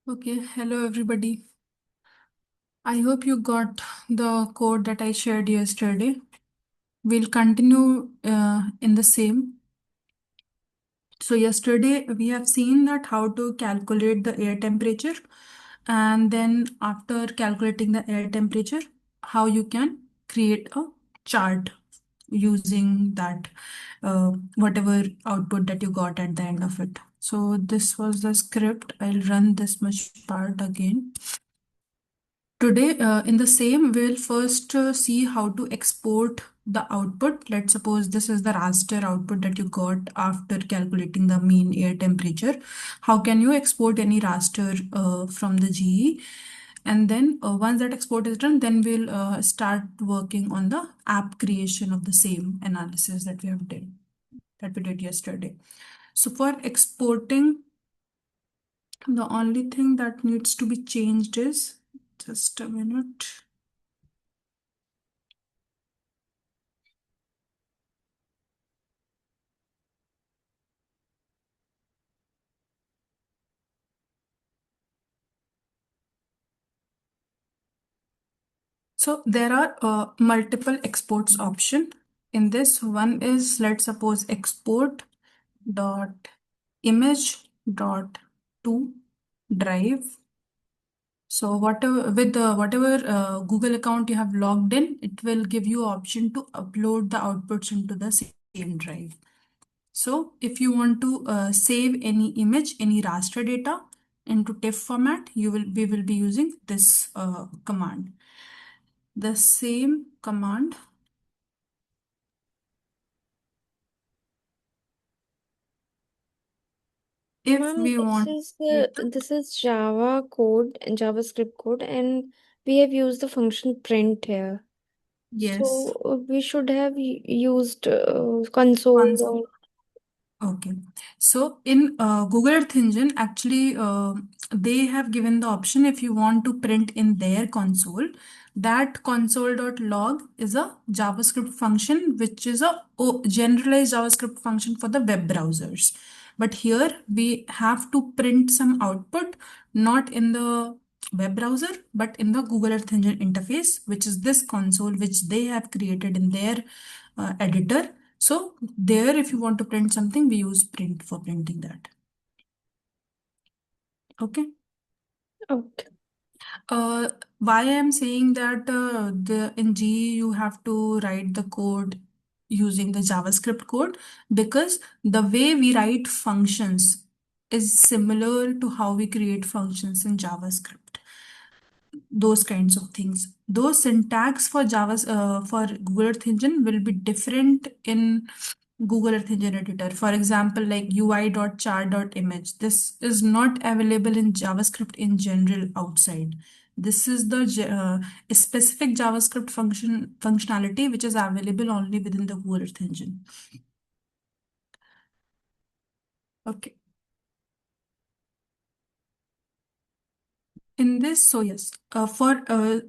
Okay, hello everybody. I hope you got the code that I shared yesterday. We'll continue in the same. So yesterday we have seen that how to calculate the air temperature, and then after calculating the air temperature, how you can create a chart using that whatever output that you got at the end of it. So this was the script. I'll run this much part again. Today, in the same, we'll first see how to export the output. Let's suppose this is the raster output that you got after calculating the mean air temperature. How can you export any raster from the GE? And then once that export is done, then we'll start working on the app creation of the same analysis that we did yesterday. So for exporting, the only thing that needs to be changed is just a minute. So there are multiple exports option. In this one is, let's suppose, export dot image dot to drive. So whatever with the whatever Google account you have logged in, it will give you option to upload the outputs into the same drive. So if you want to save any image, any raster data into TIFF format, we will be using this command. The same command. If Ma'am, we want it to, this is Java code and JavaScript code, and we have used the function print here. yes, So we should have used console once. or Okay. So in Google Earth Engine, actually, they have given the option if you want to print in their console, that console.log is a JavaScript function, which is a generalized JavaScript function for the web browsers. But here we have to print some output, not in the web browser, but in the Google Earth Engine interface, which is this console, which they have created in their editor. So there, if you want to print something, we use print for printing that. Okay. okay. Uh, why I'm saying that the in G you have to write the code using the JavaScript code, because the way we write functions is similar to how we create functions in JavaScript. Those kinds of things. Those syntax for for Google Earth Engine will be different in Google Earth Engine editor. For example, like UI.char.image. This is not available in JavaScript in general outside. This is the specific JavaScript functionality which is available only within the Google Earth Engine. Okay. In this, so yes, for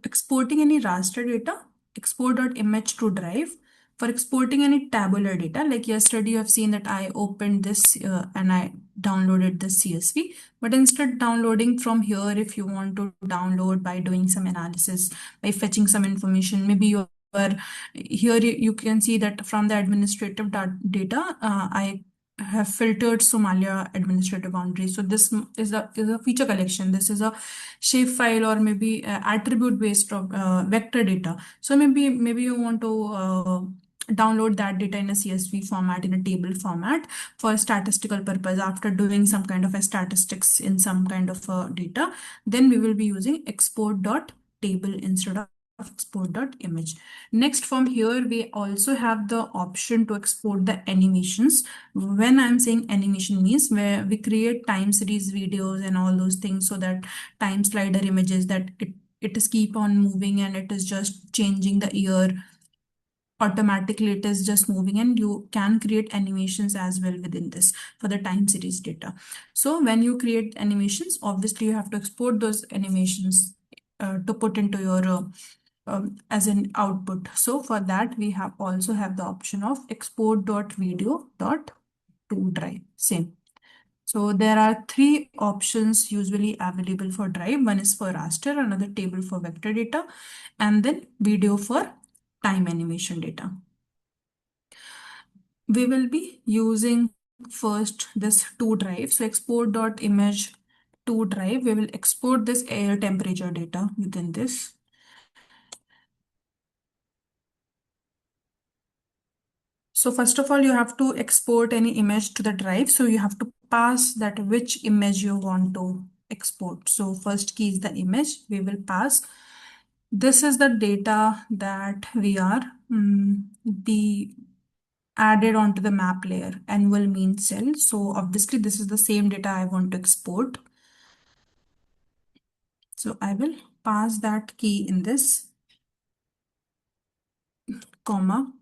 exporting any raster data, export.image to drive. For exporting any tabular data, like yesterday you have seen that I opened this and I downloaded this CSV. But instead downloading from here, if you want to download by doing some analysis, by fetching some information, maybe you are here you can see that from the administrative data, I have filtered Somalia administrative boundary. So this is a feature collection. This is a shapefile or maybe attribute based of vector data. So maybe you want to download that data in a CSV format, in a table format for statistical purpose after doing some kind of a statistics in some kind of data. Then we will be using export dot table instead of export.image. Next, from here, we also have the option to export the animations. When I'm saying animation means where we create time series videos and all those things, so that time slider images that it is keep on moving and it is just changing the year automatically, it is just moving, and you can create animations as well within this for the time series data. So when you create animations, obviously you have to export those animations to put into your as an output. So for that we have the option of export.video.to drive. Same. So there are three options usually available for Drive. One is for raster, another table for vector data, and then video for time animation data. We will be using first this to drive. So export.image to drive. We will export this air temperature data within this. So first of all, you have to export any image to the drive. So you have to pass that which image you want to export. So first key is the image. We will pass. This is the data that we are be added onto the map layer, annual mean cell. So obviously this is the same data I want to export. So I will pass that key in this comma.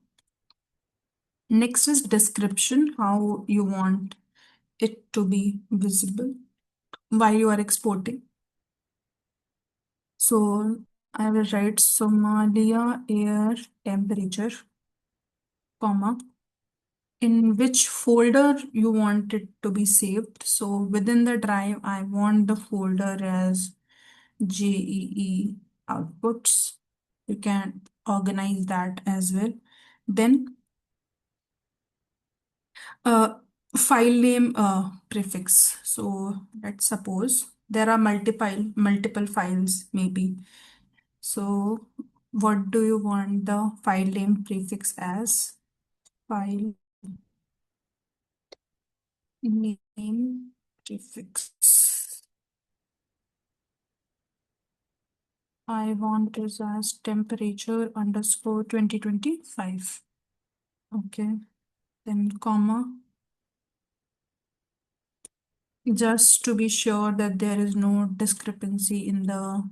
Next is description, how you want it to be visible while you are exporting. So I will write Somalia air temperature, comma, in which folder you want it to be saved. So within the drive, I want the folder as JEE outputs. You can organize that as well. Then uh, file name prefix. So let's suppose there are multiple files maybe. So what do you want the file name prefix as? File name prefix. I want this as temperature underscore 2025. Okay, then comma. Just to be sure that there is no discrepancy in the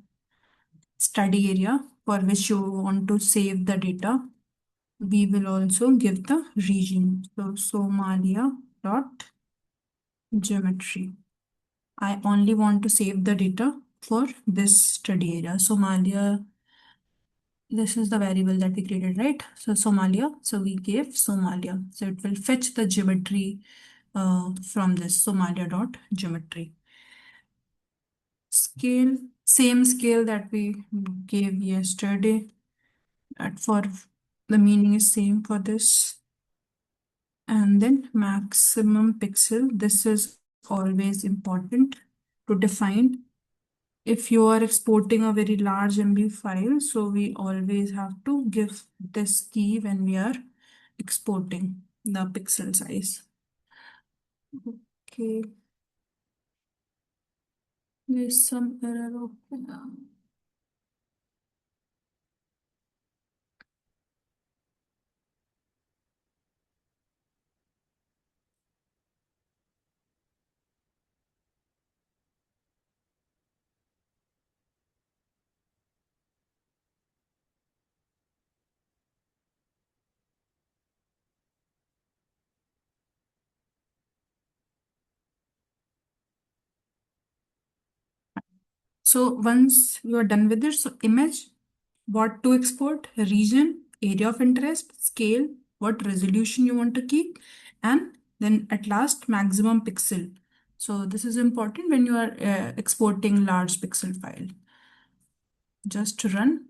study area for which you want to save the data. We will also give the region. So Somalia dot geometry. I only want to save the data for this study area. Somalia, this is the variable that we created, right? So Somalia, so we gave Somalia. So it will fetch the geometry from this Somalia dot geometry. Scale, same scale that we gave yesterday. At for the meaning is same for this. And then maximum pixel. This is always important to define. If you are exporting a very large MB file, so we always have to give this key when we are exporting the pixel size. Okay, there's some error. Okay. So once you are done with this, so image, what to export, region, area of interest, scale, what resolution you want to keep, and then at last maximum pixel. So this is important when you are exporting large pixel file. Just run.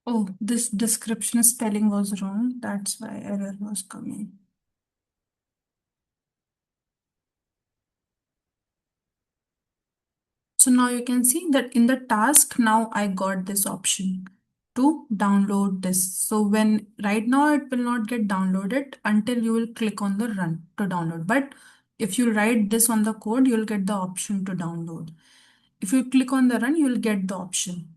Oh, this description spelling was wrong. That's why error was coming. So now you can see that in the task, now I got this option to download this. So when right now it will not get downloaded until you will click on the run to download. But if you write this on the code, you'll get the option to download. If you click on the run, you'll get the option.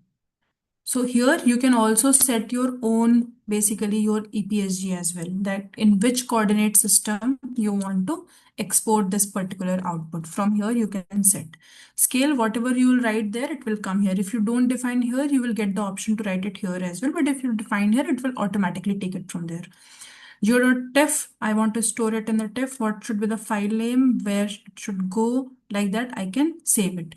So here you can also set your own, basically your EPSG as well, that in which coordinate system you want to export this particular output. From here you can set scale, whatever you will write there, it will come here. If you don't define here, you will get the option to write it here as well. But if you define here, it will automatically take it from there. Geo.tef, I want to store it in the TIFF. What should be the file name? Where it should go? Like that, I can save it.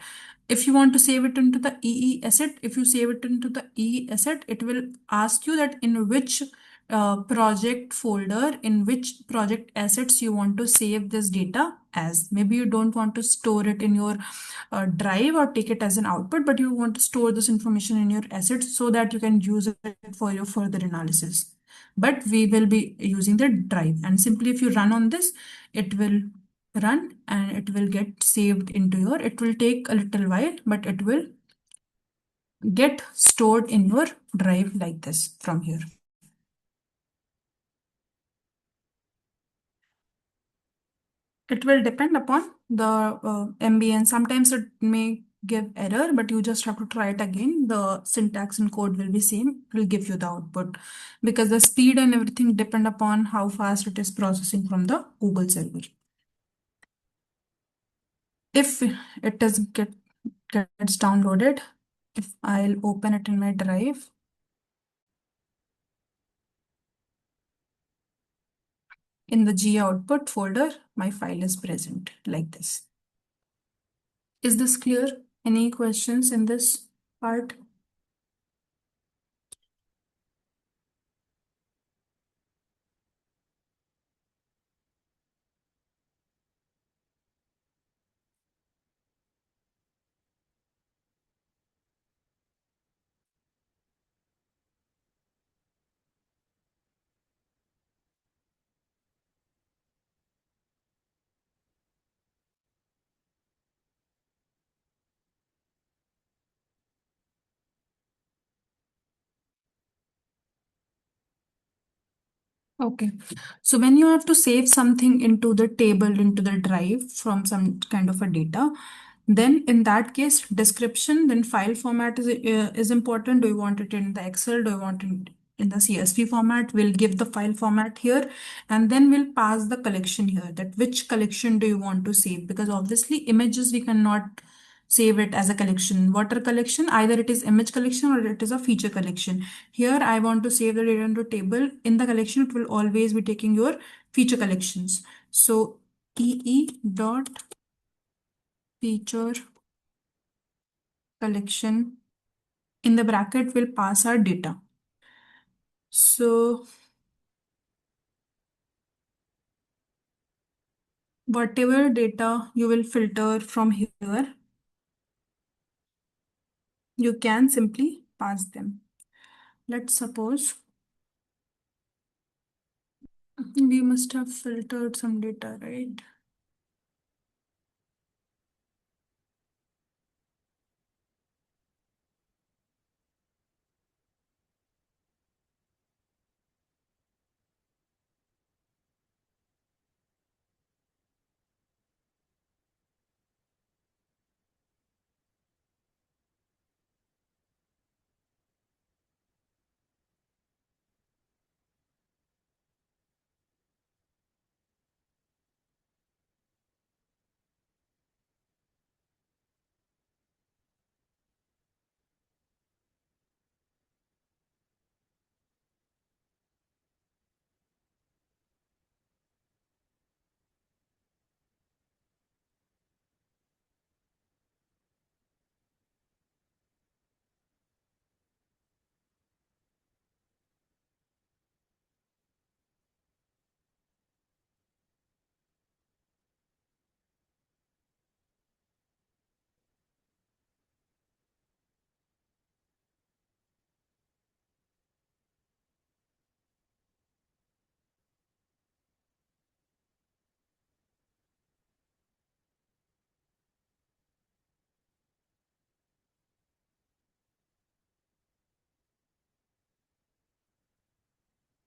If you want to save it into the EE asset, if you save it into the EE asset, it will ask you that in which project folder, in which project assets you want to save this data as. Maybe you don't want to store it in your drive or take it as an output, but you want to store this information in your assets so that you can use it for your further analysis. But we will be using the drive, and simply if you run on this, it will run and it will get saved into your, it will take a little while, but it will get stored in your drive like this from here. It will depend upon the MB, and sometimes it may give error, but you just have to try it again. The syntax and code will be same. It will give you the output because the speed and everything depend upon how fast it is processing from the Google server. If it doesn't gets downloaded, if I'll open it in my drive, in the G output folder, my file is present like this. Is this clear? Any questions in this part? Okay. So when you have to save something into the table, into the drive from some kind of a data, then in that case, description, then file format is important. Do you want it in the Excel? Do you want it in the CSV format? We'll give the file format here, and then we'll pass the collection here, that which collection do you want to save? Because obviously images we cannot save it as a collection. Water collection, either it is image collection or it is a feature collection. Here I want to save the data into table. In the collection, it will always be taking your feature collections. So EE dot feature collection, in the bracket will pass our data. So whatever data you will filter from here, you can simply pass them. Let's suppose we must have filtered some data, right?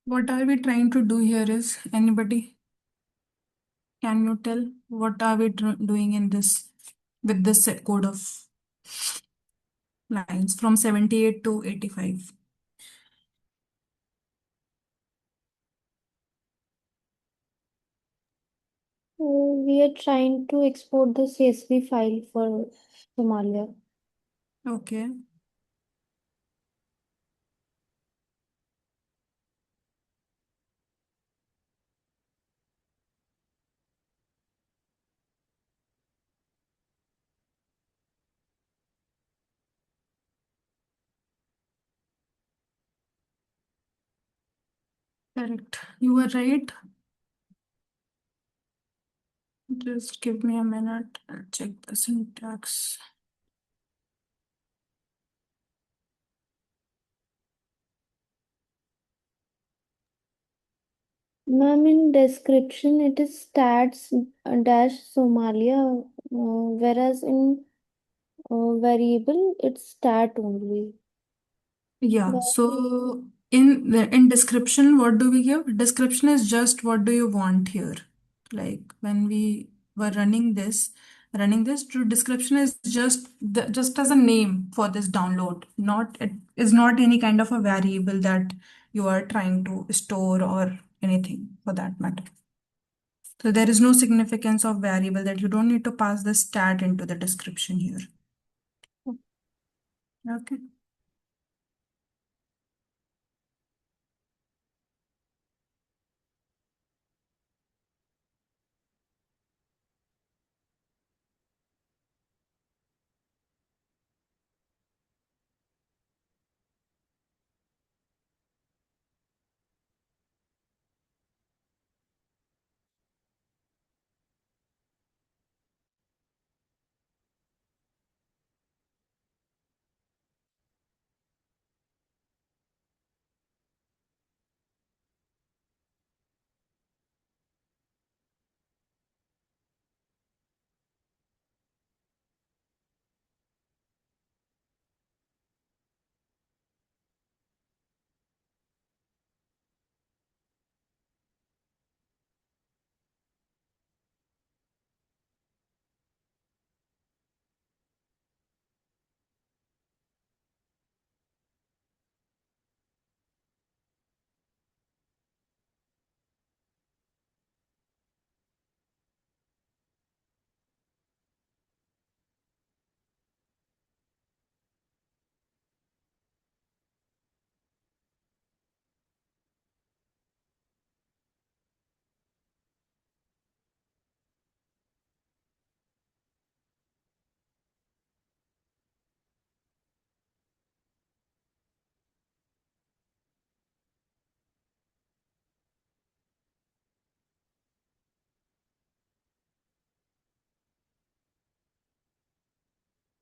What are we trying to do here is anybody? Can you tell what are we doing in this with this set code of lines from 78 to 85? We are trying to export the CSV file for Somalia. Okay. Correct. You were right. Just give me a minute. I'll check the syntax. Ma'am, in description it is stats dash Somalia, whereas in variable it's stat only. Yeah, But so in description, what do we give? Description is just what do you want here. Like when we were running this to description is just just as a name for this download. Not it is not any kind of a variable that you are trying to store or anything for that matter. So there is no significance of variable that you don't need to pass the stat into the description here. Okay.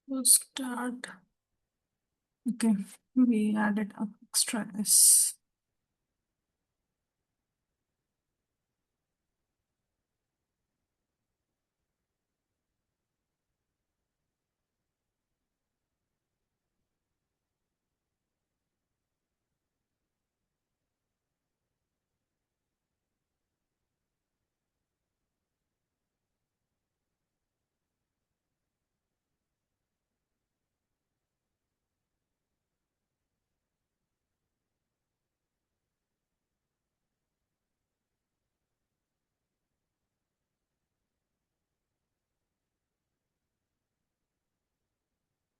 We'll start. Okay, we added up extra S.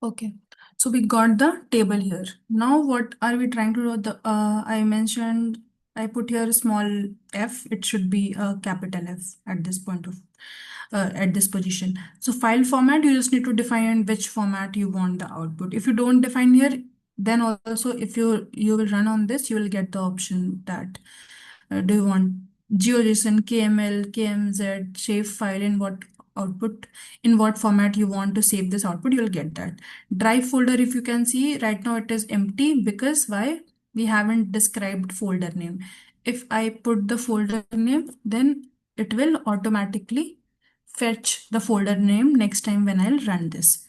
Okay, so we got the table here. Now, what are we trying to do? I mentioned I put here a small f. It should be a capital F at this point of at this position. So file format, you just need to define which format you want the output. If you don't define here, then also if you will run on this, you will get the option that do you want GeoJSON, KML, KMZ, save file in what output, in what format you want to save this output, you'll get that. Drive folder, if you can see, right now it is empty because why? We haven't described folder name. If I put the folder name, then it will automatically fetch the folder name next time when I'll run this.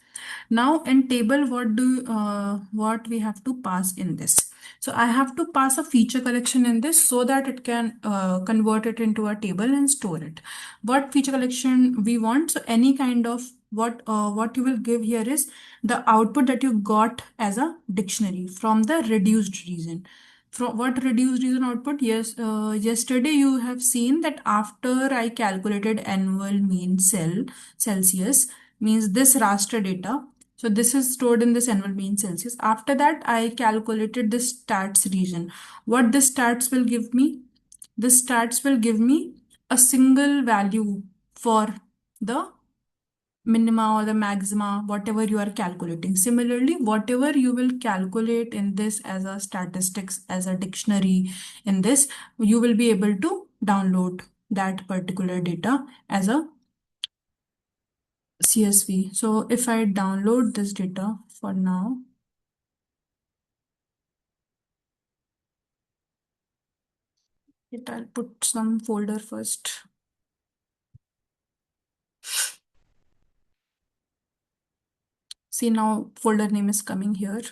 Now in table, what we have to pass in this? So I have to pass a feature collection in this so that it can convert it into a table and store it. What feature collection we want? So any kind of what you will give here is the output that you got as a dictionary from the reduced region. From what reduced reason output? Yes, yesterday you have seen that after I calculated annual mean Celsius means this raster data. So this is stored in this annual mean Celsius. After that, I calculated the stats region. What the stats will give me? The stats will give me a single value for the minima or the maxima, whatever you are calculating. Similarly, whatever you will calculate in this as a statistics, as a dictionary in this, you will be able to download that particular data as a CSV. So if I download this data for now, I'll put some folder first. See now folder name is coming here.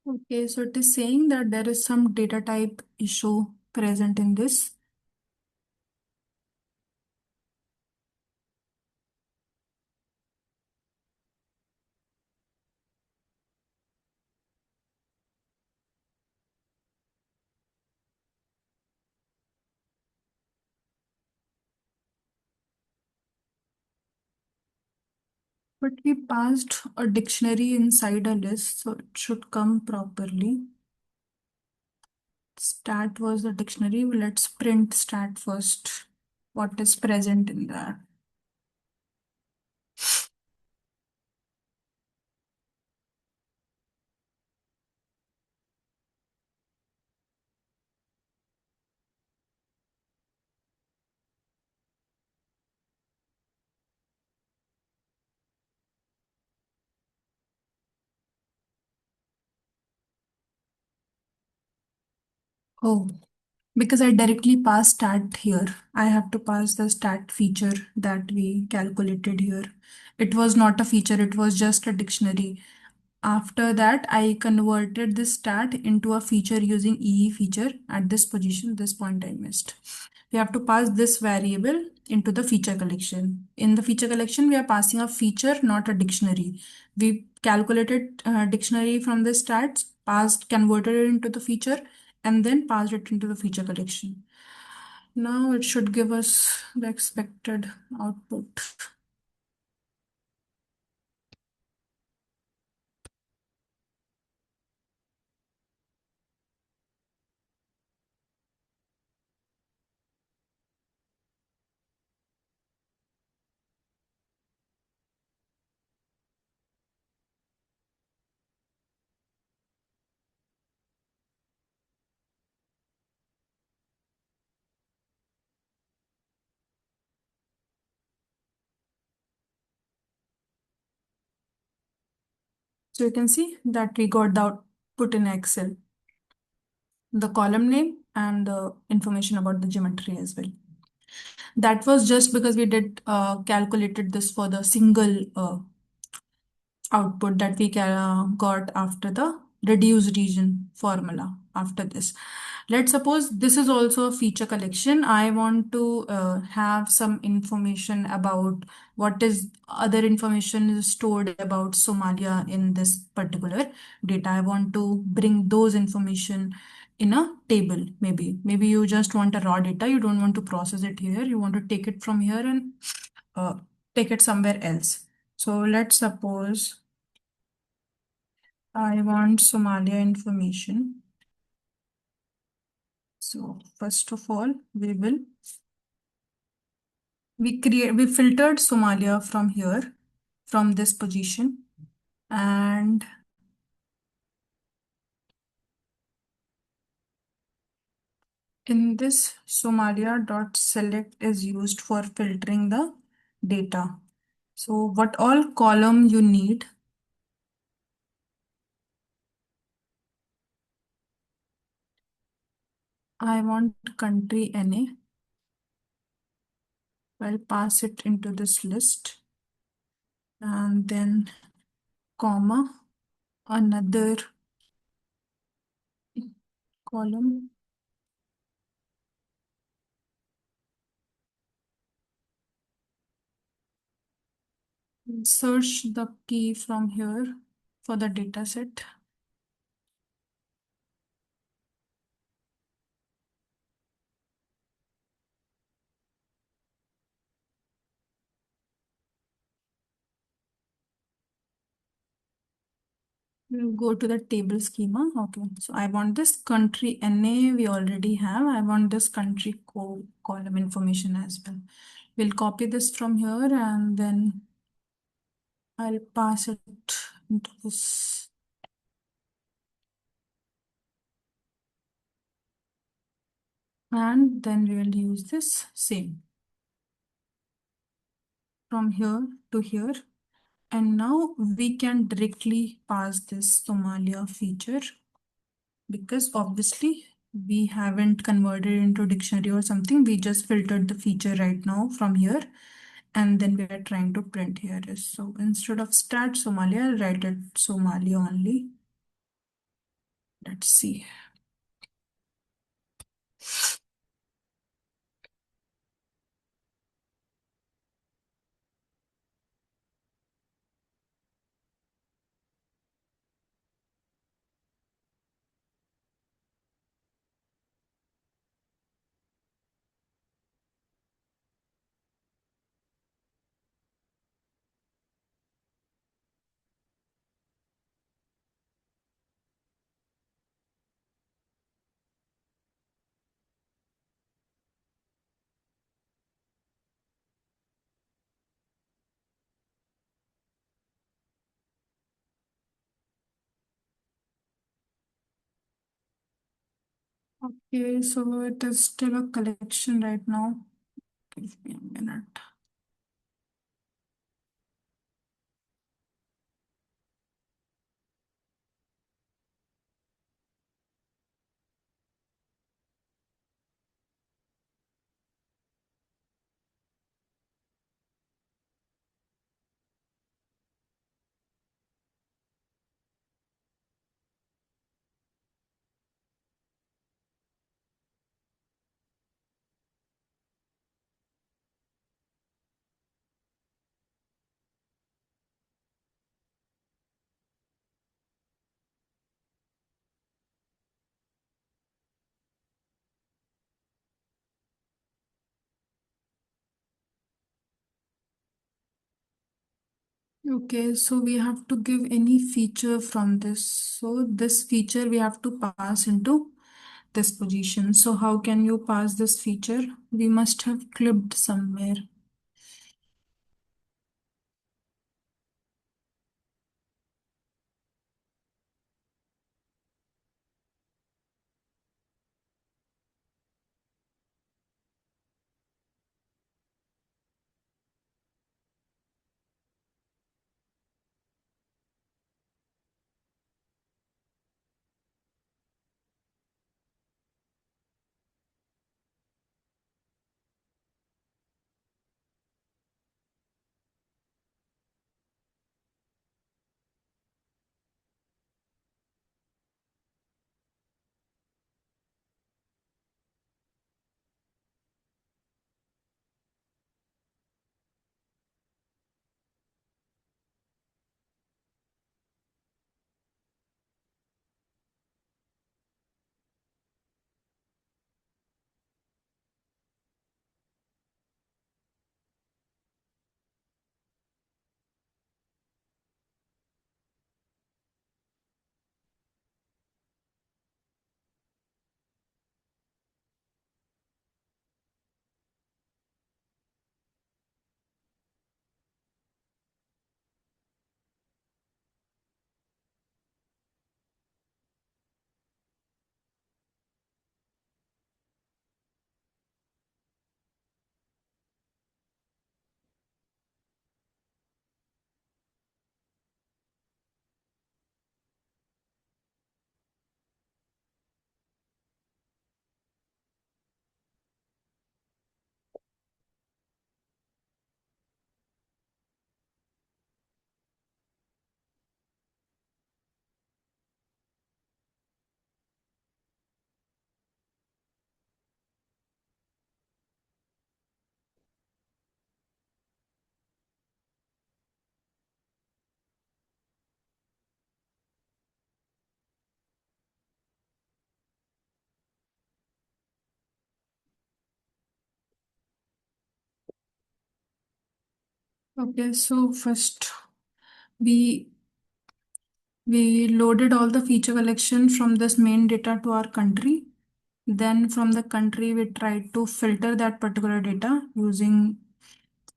Okay, so it is saying that there is some data type issue present in this. But we passed a dictionary inside a list, so it should come properly. Stat was the dictionary. Let's print stat first. What is present in that? Oh, because I directly passed stat here. I have to pass the stat feature that we calculated here. It was not a feature, it was just a dictionary. After that, I converted this stat into a feature using EE feature at this position, this point I missed. We have to pass this variable into the feature collection. In the feature collection, we are passing a feature, not a dictionary. We calculated dictionary from the stats, passed, converted it into the feature, and then passed it into the feature collection. Now it should give us the expected output. So you can see that we got the output in Excel, the column name and the information about the geometry as well. That was just because we did calculated this for the single output that we got after the reduced region formula. after this. Let's suppose this is also a feature collection. I want to have some information about what is other information is stored about Somalia in this particular data. I want to bring those information in a table. Maybe you just want a raw data. You don't want to process it here. You want to take it from here and uh, take it somewhere else. So let's suppose I want Somalia information. So first of all, we filtered Somalia from here, from this position, and in this Somalia.select is used for filtering the data. So what all column you need, I want country NA. I'll pass it into this list and then comma, another column. Search the key from here for the data set. We'll go to the table schema. Okay, so I want this country NA we already have. I want this country column information as well. We'll copy this from here and then I'll pass it into this. And then we will use this same from here to here. And now we can directly pass this Somalia feature because obviously we haven't converted into dictionary or something. We just filtered the feature right now from here and then we are trying to print here. So instead of stat Somalia, I'll write it Somalia only. Let's see. Okay, so it is still a collection right now. Give me a minute. Okay, so we have to give any feature from this. So this feature we have to pass into this position. So how can you pass this feature? We must have clipped somewhere. Okay, so first we we loaded all the feature collection from this main data to our country. Then from the country, we tried to filter that particular data using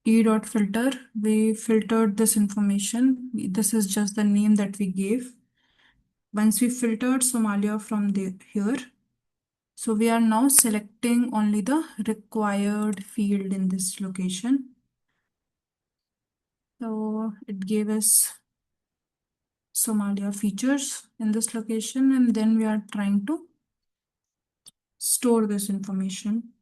e.filter. We filtered this information. This is just the name that we gave. Once we filtered Somalia from here, so we are now selecting only the required field in this location. So it gave us Somalia features in this location, and then we are trying to store this information.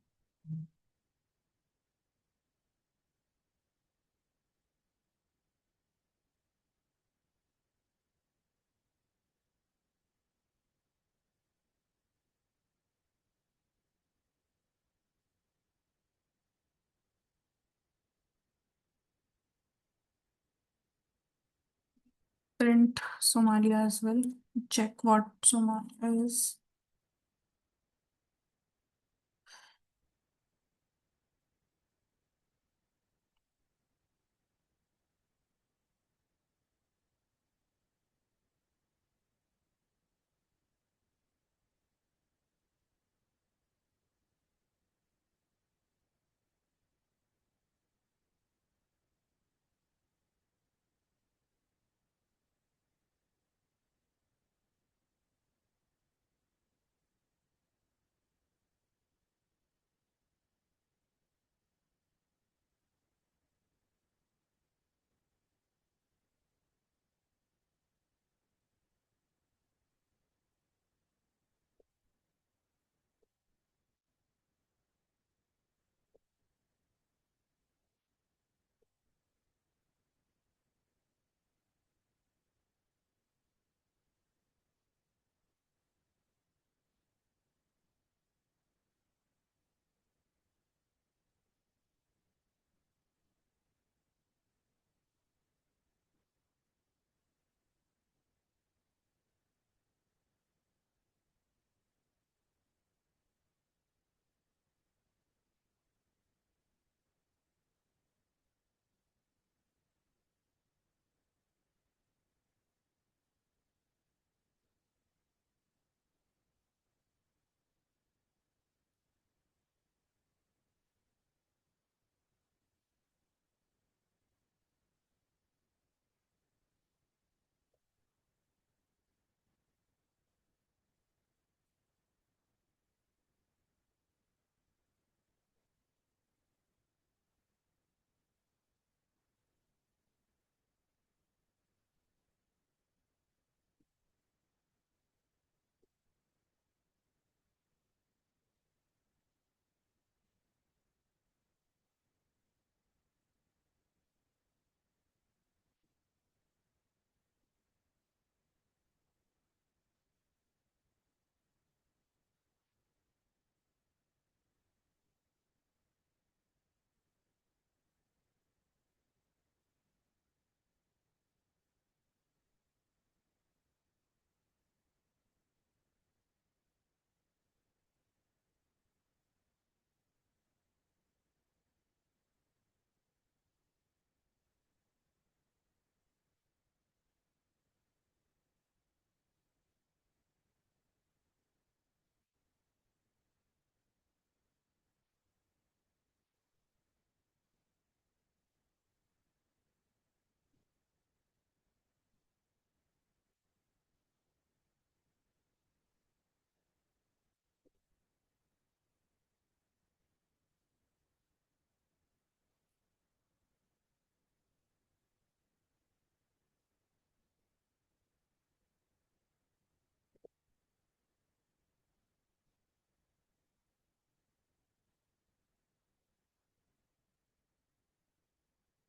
Print Somalia as well. Check what Somalia is.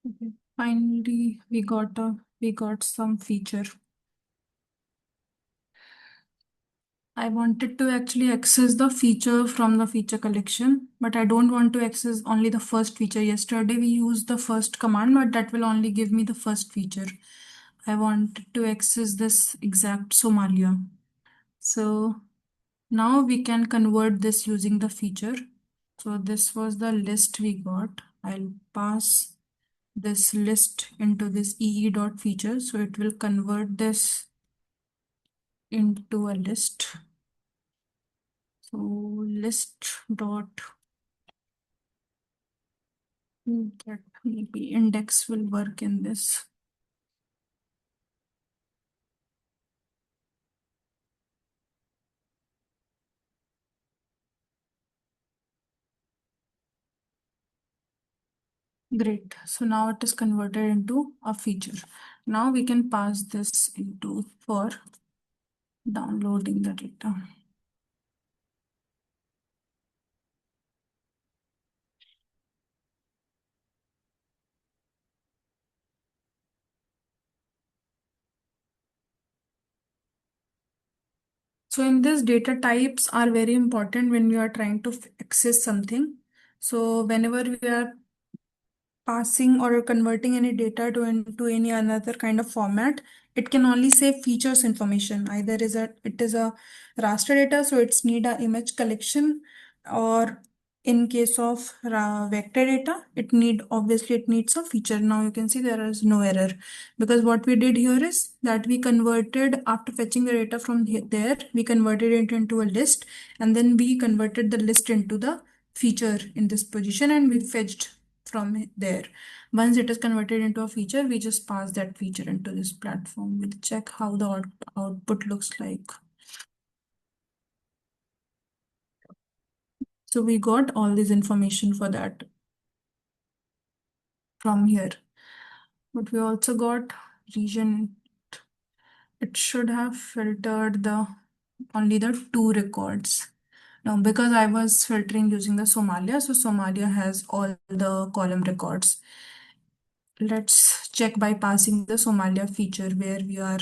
Okay. Finally, we got some feature. I wanted to actually access the feature from the feature collection, but I don't want to access only the first feature. Yesterday we used the first command, but that will only give me the first feature. I wanted to access this exact Somalia. So now we can convert this using the feature. So this was the list we got. I'll pass this list into this EE dot feature. So it will convert this into a list. So list dot that maybe index will work in this. Great. So now it is converted into a feature. Now we can pass this into for downloading the data. So in this, data types are very important when you are trying to access something. So whenever we are passing or converting any data to into any another kind of format, it can only say features information. Either it is a raster data, so it's need a image collection, or in case of vector data, it needs a feature. Now you can see there is no error, because what we did here is that we converted, after fetching the data from there, we converted it into a list, and then we converted the list into the feature in this position, and we fetched from there. Once it is converted into a feature, we just pass that feature into this platform. We'll check how the output looks like. So we got all this information for that from here. But we also got region. It should have filtered the only the two records. Now, because I was filtering using the Somalia, so Somalia has all the column records. Let's check by passing the Somalia feature where we are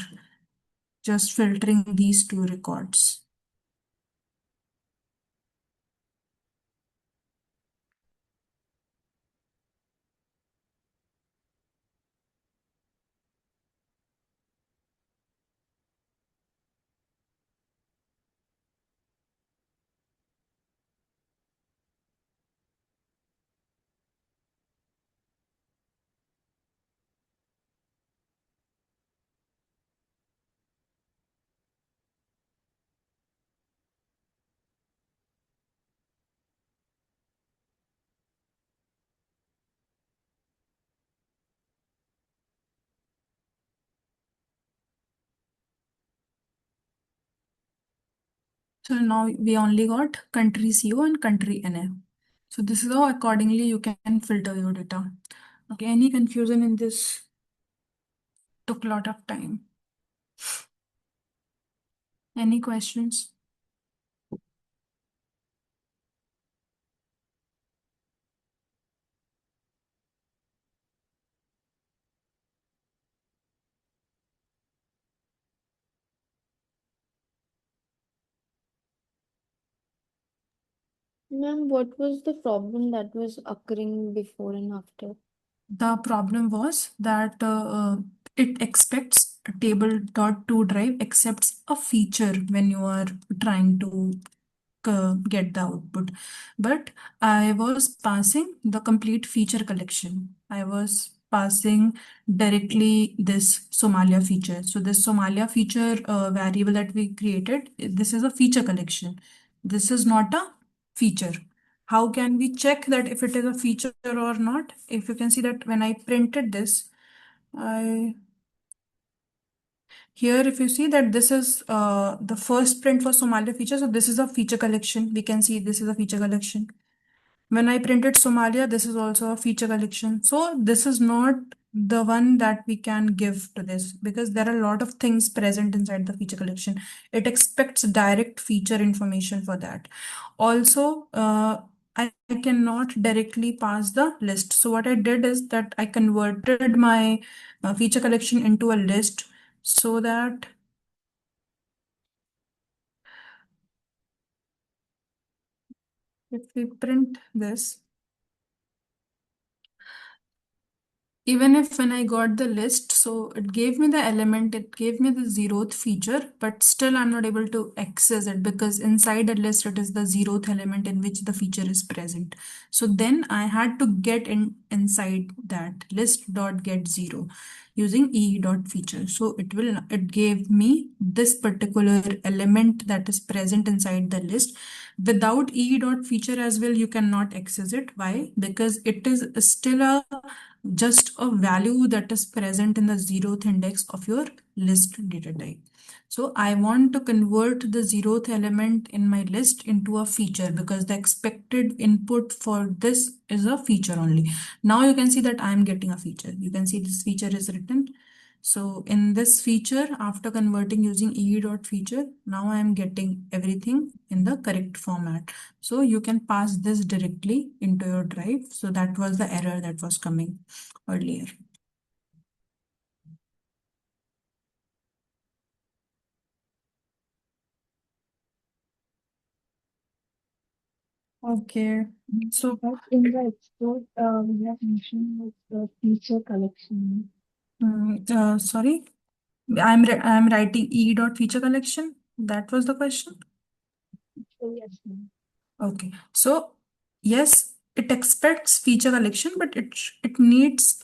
just filtering these two records. So now we only got country CO and country NA. So this is how accordingly you can filter your data. Okay, any confusion in this? Took a lot of time. Any questions? Ma'am, what was the problem that was occurring before and after? The problem was that it expects table.toDrive accepts a feature when you are trying to get the output. But I was passing the complete feature collection. I was passing directly this Somalia feature. So this Somalia feature variable that we created, this is a feature collection. This is not a feature. How can we check that if it is a feature or not? If you can see that when I printed this, I here, if you see that this is the first print for Somalia feature, so this is a feature collection. We can see this is a feature collection. When I printed Somalia, this is also a feature collection. So this is not the one that we can give to this, because there are a lot of things present inside the feature collection. It expects direct feature information for that. Also, I cannot directly pass the list. So what I did is that I converted my feature collection into a list, so that if we print this, even if when I got the list, so it gave me the element, it gave me the zeroth feature, but still I'm not able to access it because inside the list it is the zeroth element in which the feature is present. So then I had to get in inside that list dot get zero using e dot feature. So it gave me this particular element that is present inside the list. Without e dot feature as well, you cannot access it. Why? Because it is still a just a value that is present in the zeroth index of your list data type. So I want to convert the zeroth element in my list into a feature because the expected input for this is a feature only. Now you can see that I'm getting a feature. You can see this feature is written. So in this feature, after converting using e dot feature, now I am getting everything in the correct format. So you can pass this directly into your drive. So that was the error that was coming earlier. Okay. So, But in the export, we have mentioned like the feature collection. sorry, I'm writing e dot feature collection. That was the question. So yes, ma'am. Okay. So yes, it expects feature collection, but it needs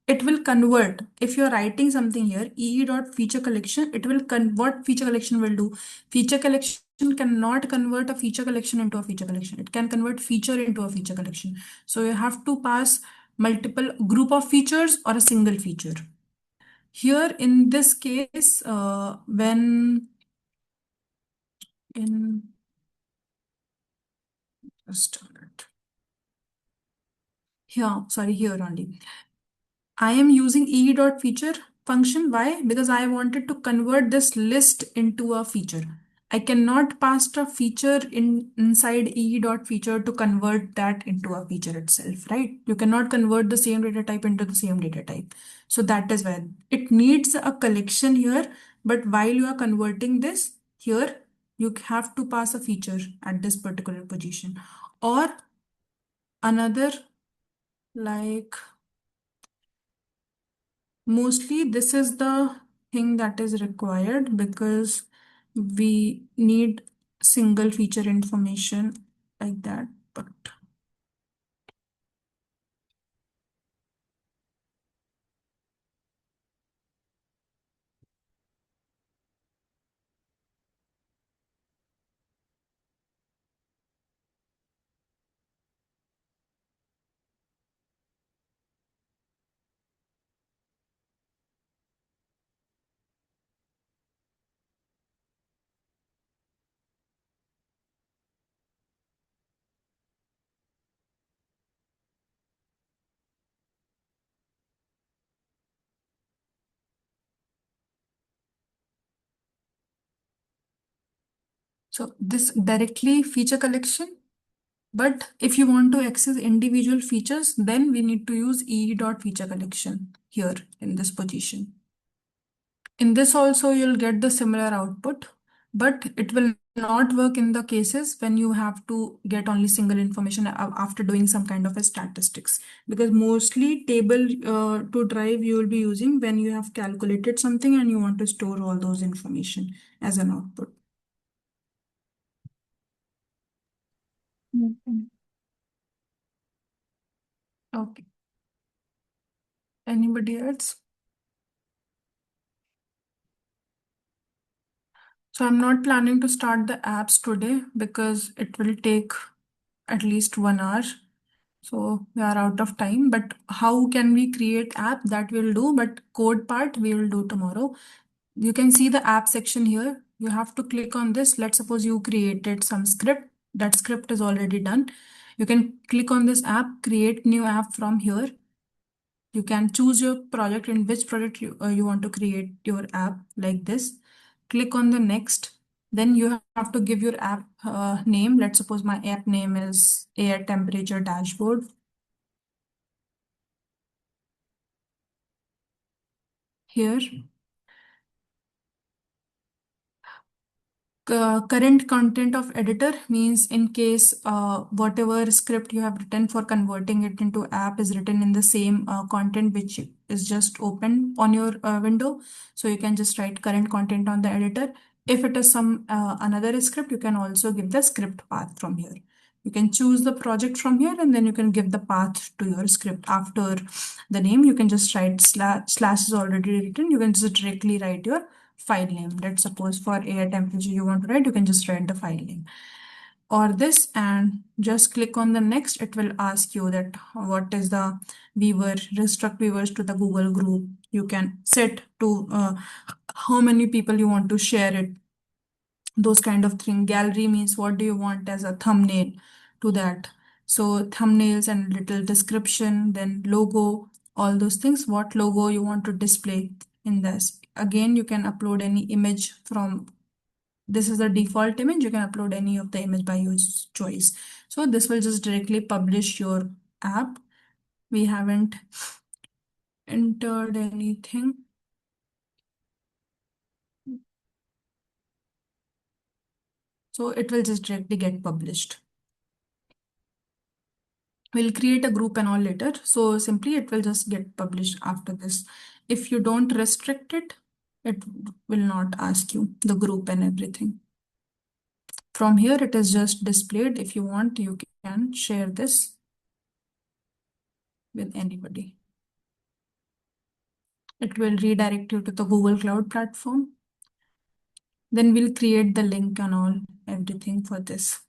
it will convert. If you're writing something here, e dot feature collection, it will what feature collection will do. Feature collection cannot convert a feature collection into a feature collection. It can convert feature into a feature collection. So you have to pass multiple group of features or a single feature. Here in this case, when in just a minute. Here, sorry, here only. I am using e dot feature function. Why? Because I wanted to convert this list into a feature. I cannot pass a feature inside e dot feature to convert that into a feature itself, right? You cannot convert the same data type into the same data type. So that is why it needs a collection here. But while you are converting this here, you have to pass a feature at this particular position. Or another, like, mostly this is the thing that is required because we need single feature information like that. But so this directly feature collection. But if you want to access individual features, then we need to use e dot feature collection here in this position. In this also, you'll get the similar output, but it will not work in the cases when you have to get only single information after doing some kind of a statistics. Because mostly table to drive you will be using when you have calculated something and you want to store all those information as an output. Mhm. Okay. Anybody else? So I'm not planning to start the apps today because it will take at least 1 hour. So we are out of time. But how can we create app that we'll do? But code part we will do tomorrow. You can see the app section here. You have to click on this. Let's suppose you created some script. That script is already done. You can click on this app, create new app from here. You can choose your project in which project you want to create your app like this. Click on the next. Then you have to give your app name. Let's suppose my app name is air temperature dashboard. Here, Current content of editor means in case whatever script you have written for converting it into app is written in the same content which is just open on your window. So you can just write current content on the editor. If it is some another script, you can also give the script path from here. You can choose the project from here and then you can give the path to your script. After the name, you can just write slash is already written. You can just directly write your file name. Let's suppose for air temperature you want to write, you can just write the file name or this and just click on the next. It will ask you that what is the viewer, restrict viewers to the Google group. You can set to how many people you want to share it, those kind of thing. Gallery means what do you want as a thumbnail to that. So thumbnails and little description, then logo, all those things, what logo you want to display in this. Again, you can upload any image from, this is the default image, you can upload any of the image by your choice. So this will just directly publish your app. We haven't entered anything. So it will just directly get published. We'll create a group and all later. So simply it will just get published after this. If you don't restrict it, it will not ask you the group and everything. From here, it is just displayed. If you want, you can share this with anybody. It will redirect you to the Google Cloud platform. Then we'll create the link and all, everything for this.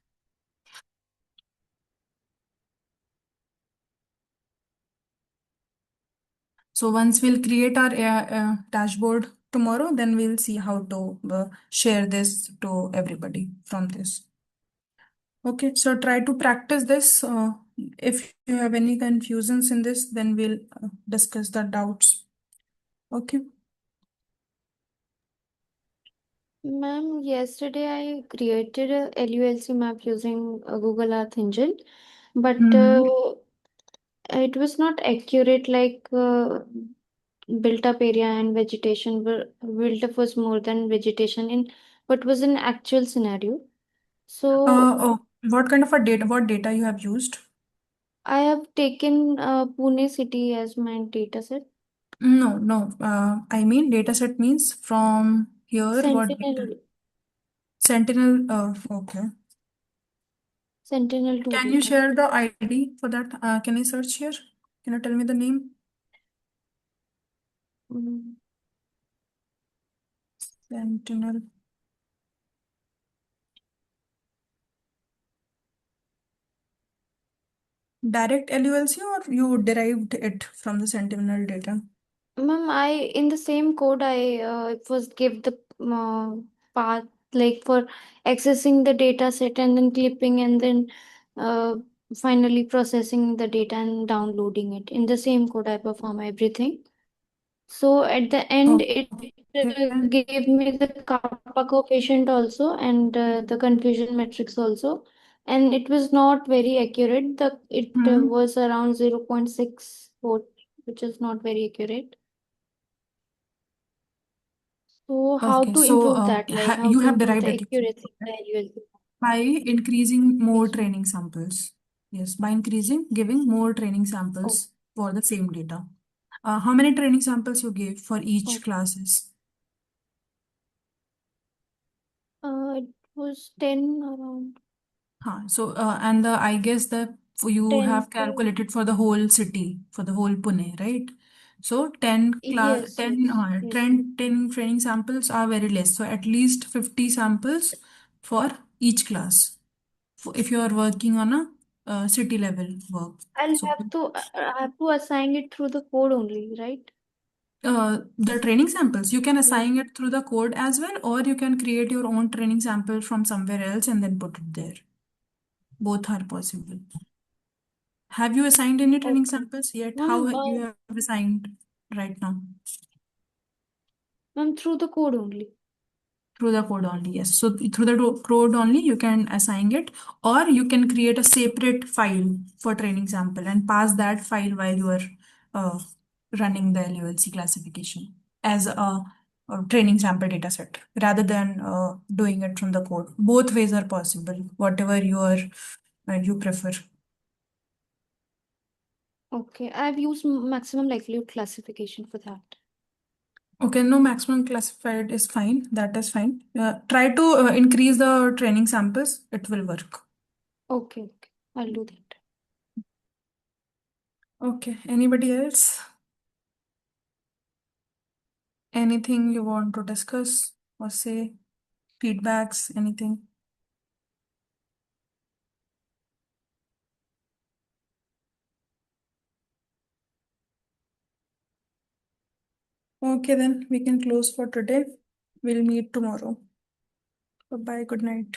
So once we'll create our dashboard tomorrow, then we'll see how to share this to everybody from this. Okay, so try to practice this. If you have any confusions in this, then we'll discuss the doubts. Okay. Ma'am, yesterday I created a LULC map using Google Earth Engine, but it was not accurate like built up area and vegetation. Built up was more than vegetation in what was an actual scenario. So Oh, what kind of a data, what data you have used? I have taken Pune city as my data set. No. I mean, data set means from here, what data? Sentinel, Sentinel, okay. Sentinel 2 Can you data. share the ID for that? Can I search here? Can you tell me the name? Mm. Sentinel. Direct LULC or you derived it from the Sentinel data? Ma'am, I in the same code I first give the path like for accessing the data set and then clipping and then uh, finally processing the data and downloading it. In the same code I perform everything. So at the end it Okay. gave me the kappa coefficient also and the confusion matrix also. And it was not very accurate. It Hmm. was around 0.64, which is not very accurate. So how Okay, to so improve that? Like how you to have improve derived the it accuracy of the LULP? by increasing more Yes, ma'am. training samples. Yes, by increasing, giving more training Oh, samples for the same data. How many training samples you gave for each oh. classes? It was 10 around So, and I guess that you 10 have to calculated for the whole city, for the whole Pune, right? So yes, 10 training samples are very less. So at least 50 samples for each class. If you are working on a city level work. So I have to assign it through the code only, right? the training samples, you can Like assign it through the code as well, or you can create your own training sample from somewhere else and then put it there. Both are possible. Have you assigned any training okay. samples yet? Ma'am, How you have assigned right now? ma'am, through the code only. Through the code only, yes. So through the code only, you can assign it, or you can create a separate file for training sample and pass that file while you are uh, running the LULC classification as a training sample data set rather than doing it from the code. Both ways are possible, whatever you prefer. Okay, I've used maximum likelihood classification for that. Okay, no, maximum classified is fine. That is fine. Try to increase the training samples. It will work. Okay, I'll do that. Okay, anybody else? Anything you want to discuss or say? Feedbacks, anything? Okay, then we can close for today. We'll meet tomorrow. Bye bye. Good night.